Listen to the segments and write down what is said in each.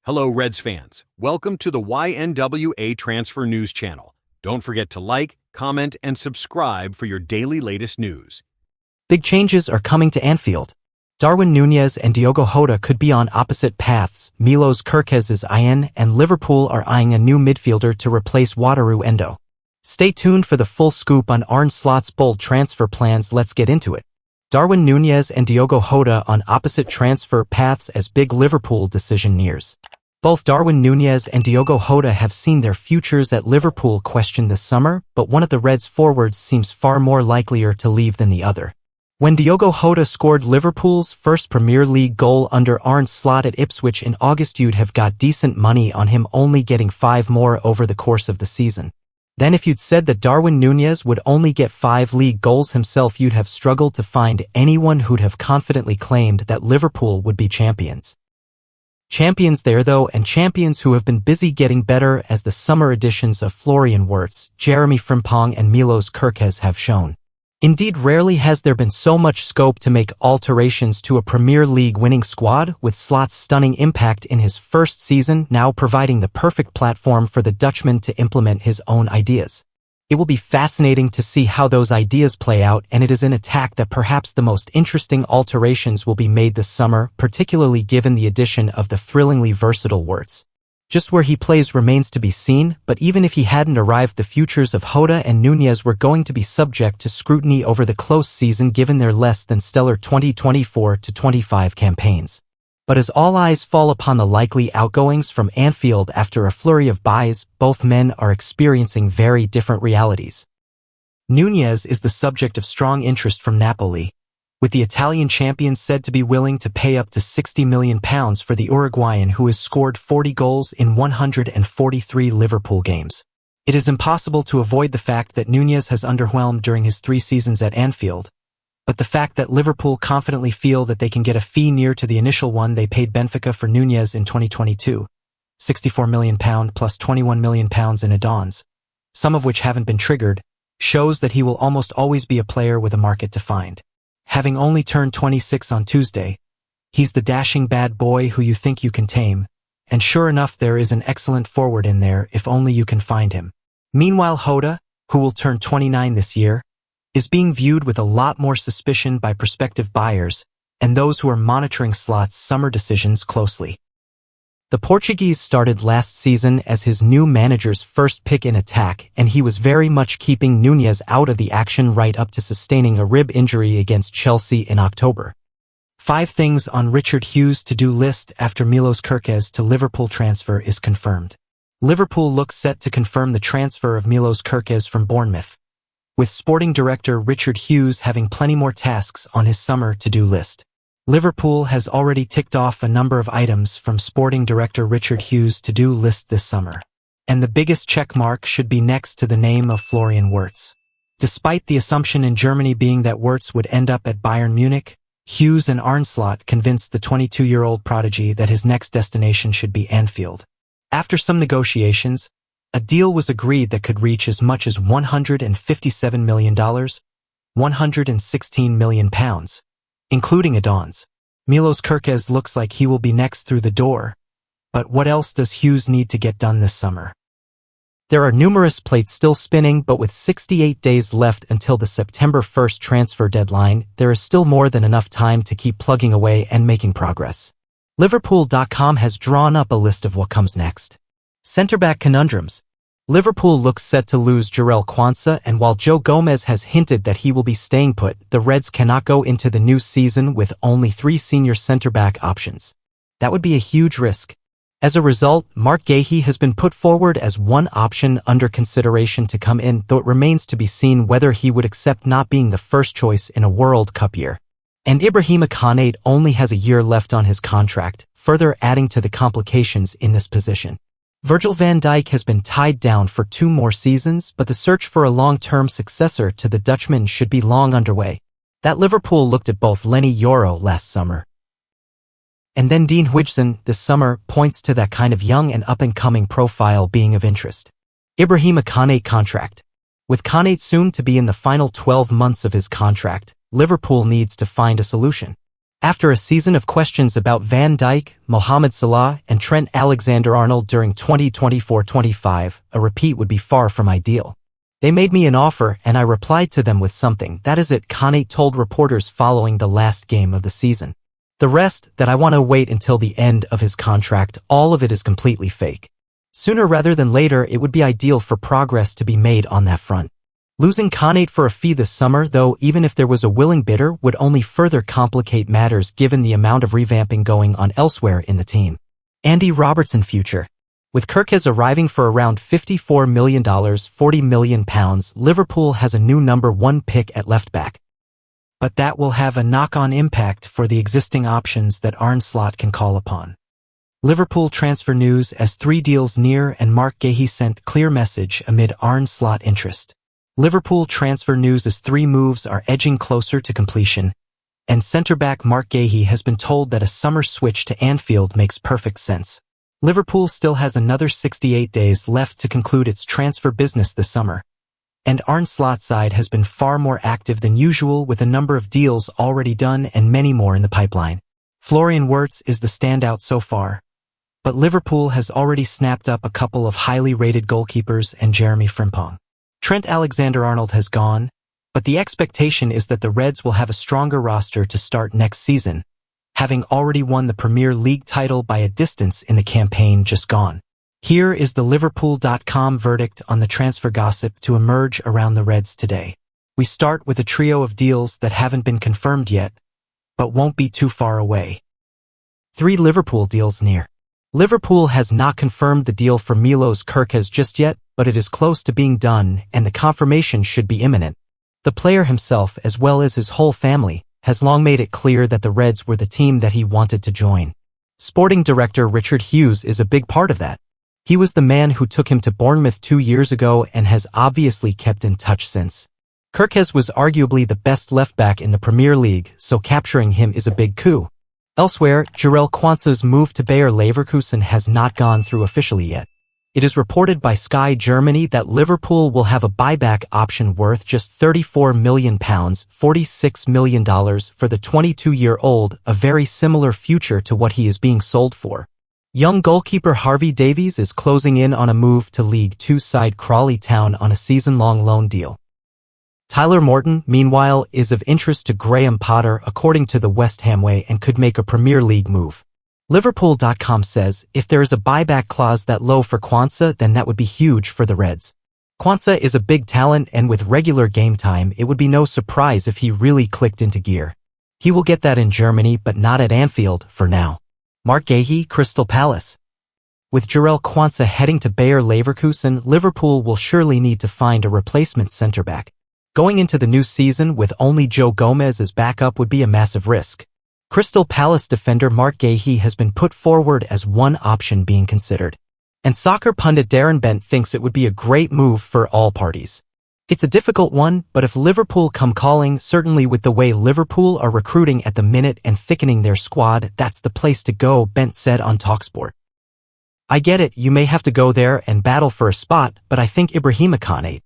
Hello, Reds fans. Welcome to the YNWA Transfer News Channel. Don't forget to like, comment, and subscribe for your daily latest news. Big changes are coming to Anfield. Darwin Núñez and Diogo Jota could be on opposite paths. Milos Kerkez is eyeing, and Liverpool are eyeing a new midfielder to replace Endo. Stay tuned for the full scoop on Arne Slot's bold transfer plans. Let's get into it. Darwin Núñez and Diogo Jota on opposite transfer paths as big Liverpool decision nears. Both Darwin Núñez and Diogo Jota have seen their futures at Liverpool questioned this summer, but one of the Reds' forwards seems far more likelier to leave than the other. When Diogo Jota scored Liverpool's first Premier League goal under Arne Slot at Ipswich in August, you'd have got decent money on him, only getting 5 more over the course of the season. Then if you'd said that Darwin Núñez would only get 5 league goals himself, you'd have struggled to find anyone who'd have confidently claimed that Liverpool would be champions. Champions there though, and champions who have been busy getting better, as the summer editions of Florian Wirtz, Jeremy Frimpong and Milos Kerkez have shown. Indeed, rarely has there been so much scope to make alterations to a Premier League winning squad, with Slot's stunning impact in his first season now providing the perfect platform for the Dutchman to implement his own ideas. It will be fascinating to see how those ideas play out, and it is in attack that perhaps the most interesting alterations will be made this summer, particularly given the addition of the thrillingly versatile Wirtz. Just where he plays remains to be seen, but even if he hadn't arrived, the futures of Jota and Núñez were going to be subject to scrutiny over the close season given their less than stellar 2024-25 campaigns. But as all eyes fall upon the likely outgoings from Anfield after a flurry of buys, both men are experiencing very different realities. Núñez is the subject of strong interest from Napoli, with the Italian champions said to be willing to pay up to £60 million for the Uruguayan, who has scored 40 goals in 143 Liverpool games. It is impossible to avoid the fact that Núñez has underwhelmed during his 3 seasons at Anfield, but the fact that Liverpool confidently feel that they can get a fee near to the initial one they paid Benfica for Núñez in 2022, £64 million plus £21 million in add-ons, some of which haven't been triggered, shows that he will almost always be a player with a market to find. Having only turned 26 on Tuesday, he's the dashing bad boy who you think you can tame, and sure enough there is an excellent forward in there if only you can find him. Meanwhile, Jota, who will turn 29 this year, is being viewed with a lot more suspicion by prospective buyers and those who are monitoring Slot's summer decisions closely. The Portuguese started last season as his new manager's first pick in attack, and he was very much keeping Núñez out of the action right up to sustaining a rib injury against Chelsea in October. 5 things on Richard Hughes' to-do list after Milos Kerkez to Liverpool transfer is confirmed. Liverpool looks set to confirm the transfer of Milos Kerkez from Bournemouth, with sporting director Richard Hughes having plenty more tasks on his summer to-do list. Liverpool has already ticked off a number of items from sporting director Richard Hughes' to-do list this summer, and the biggest check mark should be next to the name of Florian Wirtz. Despite the assumption in Germany being that Wirtz would end up at Bayern Munich, Hughes and Arne Slot convinced the 22-year-old prodigy that his next destination should be Anfield. After some negotiations, a deal was agreed that could reach as much as $157 million, £116 million, including add-ons. Milos Kerkez looks like he will be next through the door, but what else does Hughes need to get done this summer? There are numerous plates still spinning, but with 68 days left until the September 1st transfer deadline, there is still more than enough time to keep plugging away and making progress. Liverpool.com has drawn up a list of what comes next. Centreback Conundrums. Liverpool looks set to lose Jarell Quansah, and while Joe Gomez has hinted that he will be staying put, the Reds cannot go into the new season with only 3 senior centre-back options. That would be a huge risk. As a result, Guehi has been put forward as one option under consideration to come in, though it remains to be seen whether he would accept not being the first choice in a World Cup year. And Akane only has a year left on his contract, further adding to the complications in this position. Virgil van Dijk has been tied down for 2 more seasons, but the search for a long-term successor to the Dutchman should be long underway. That Liverpool looked at both Lenny Yoro last summer, and then Dean Huijsen this summer, points to that kind of young and up-and-coming profile being of interest. Akane contract. With Kane soon to be in the final 12 months of his contract, Liverpool needs to find a solution. After a season of questions about Van Dijk, Mohamed Salah, and Trent Alexander-Arnold during 2024-25, a repeat would be far from ideal. They made me an offer and I replied to them with something. That is it, Akane told reporters following the last game of the season. The rest, that I want to wait until the end of his contract, all of it is completely fake. Sooner rather than later, it would be ideal for progress to be made on that front. Losing Akane for a fee this summer, though, even if there was a willing bidder, would only further complicate matters given the amount of revamping going on elsewhere in the team. Andy Robertson future. With Kerkez arriving for around $54 million, £40 million, Liverpool has a new number 1 pick at left back. But that will have a knock-on impact for the existing options that Arne Slot can call upon. Liverpool transfer news as 3 deals near and Mark Guehi sent clear message amid Arne Slot interest. Liverpool transfer news as 3 moves are edging closer to completion, and centre-back Mark Guehi has been told that a summer switch to Anfield makes perfect sense. Liverpool still has another 68 days left to conclude its transfer business this summer, and Arne Slot's side has been far more active than usual with a number of deals already done and many more in the pipeline. Florian Wirtz is the standout so far, but Liverpool has already snapped up a couple of highly rated goalkeepers and Jeremy Frimpong. Trent Alexander-Arnold has gone, but the expectation is that the Reds will have a stronger roster to start next season, having already won the Premier League title by a distance in the campaign just gone. Here is the Liverpool.com verdict on the transfer gossip to emerge around the Reds today. We start with a trio of deals that haven't been confirmed yet, but won't be too far away. 3 Liverpool deals near. Liverpool has not confirmed the deal for Milos Kerkez just yet, but it is close to being done and the confirmation should be imminent. The player himself, as well as his whole family, has long made it clear that the Reds were the team that he wanted to join. Sporting director Richard Hughes is a big part of that. He was the man who took him to Bournemouth 2 years ago and has obviously kept in touch since. Kerkez was arguably the best left-back in the Premier League, so capturing him is a big coup. Elsewhere, Jarell Quansah's move to Bayer Leverkusen has not gone through officially yet. It is reported by Sky Germany that Liverpool will have a buyback option worth just £34 million, $46 million for the 22-year-old, a very similar future to what he is being sold for. Young goalkeeper Harvey Davies is closing in on a move to League Two side Crawley Town on a season-long loan deal. Tyler Morton, meanwhile, is of interest to Graham Potter according to the West Ham Way and could make a Premier League move. Liverpool.com says, if there is a buyback clause that low for Quansah, then that would be huge for the Reds. Quansah is a big talent and with regular game time, it would be no surprise if he really clicked into gear. He will get that in Germany but not at Anfield for now. Mark Guehi, Crystal Palace. With Jarell Quansah heading to Bayer Leverkusen, Liverpool will surely need to find a replacement centre-back. Going into the new season with only Joe Gomez as backup would be a massive risk. Crystal Palace defender Mark Guehi has been put forward as one option being considered. And soccer pundit Darren Bent thinks it would be a great move for all parties. It's a difficult one, but if Liverpool come calling, certainly with the way Liverpool are recruiting at the minute and thickening their squad, that's the place to go, Bent said on TalkSport. I get it, you may have to go there and battle for a spot, but I think Ibrahim Akane.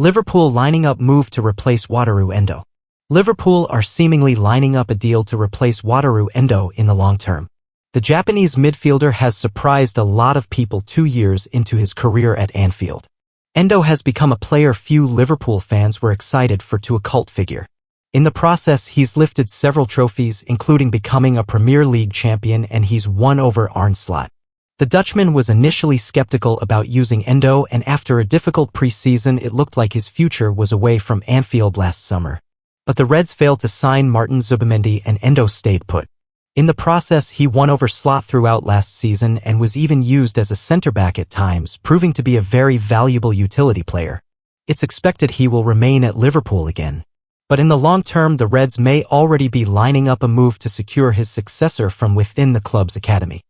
Liverpool lining up move to replace Wataru Endo. Liverpool are seemingly lining up a deal to replace Wataru Endo in the long term. The Japanese midfielder has surprised a lot of people 2 years into his career at Anfield. Endo has become a player few Liverpool fans were excited for to a cult figure. In the process, he's lifted several trophies, including becoming a Premier League champion, and he's won over Arne Slot. The Dutchman was initially skeptical about using Endo, and after a difficult pre-season it looked like his future was away from Anfield last summer. But the Reds failed to sign Martin Zubimendi and Endo stayed put. In the process, he won over Slot throughout last season and was even used as a centre-back at times, proving to be a very valuable utility player. It's expected he will remain at Liverpool again. But in the long term, the Reds may already be lining up a move to secure his successor from within the club's academy.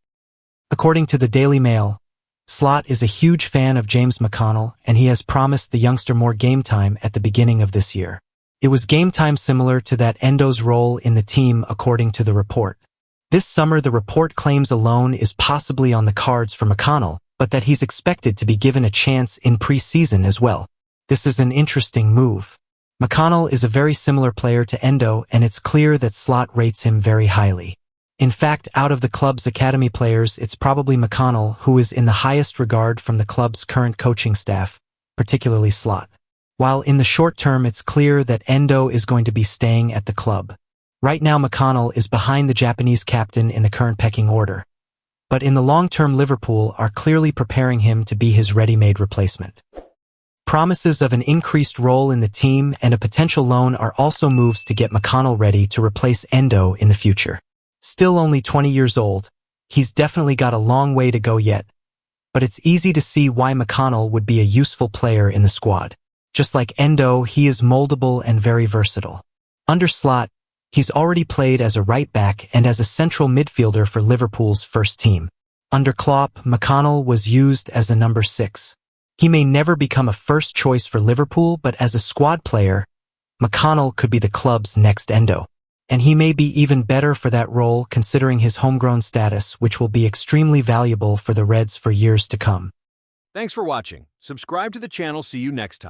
According to the Daily Mail, Slot is a huge fan of James McConnell, and he has promised the youngster more game time at the beginning of this year. It was game time similar to that Endo's role in the team, according to the report. This summer, the report claims a loan is possibly on the cards for McConnell, but that he's expected to be given a chance in pre-season as well. This is an interesting move. McConnell is a very similar player to Endo, and it's clear that Slot rates him very highly. In fact, out of the club's academy players, it's probably McConnell who is in the highest regard from the club's current coaching staff, particularly Slot. While in the short term it's clear that Endo is going to be staying at the club. Right now McConnell is behind the Japanese captain in the current pecking order. But in the long term Liverpool are clearly preparing him to be his ready-made replacement. Promises of an increased role in the team and a potential loan are also moves to get McConnell ready to replace Endo in the future. Still only 20 years old, he's definitely got a long way to go yet, but it's easy to see why McConnell would be a useful player in the squad. Just like Endo, he is moldable and very versatile. Under Slot, he's already played as a right back and as a central midfielder for Liverpool's first team. Under Klopp, McConnell was used as a number 6. He may never become a first choice for Liverpool, but as a squad player, McConnell could be the club's next Endo. And he may be even better for that role considering his homegrown status, which will be extremely valuable for the Reds for years to come. Thanks for watching. Subscribe to the channel. See you next time.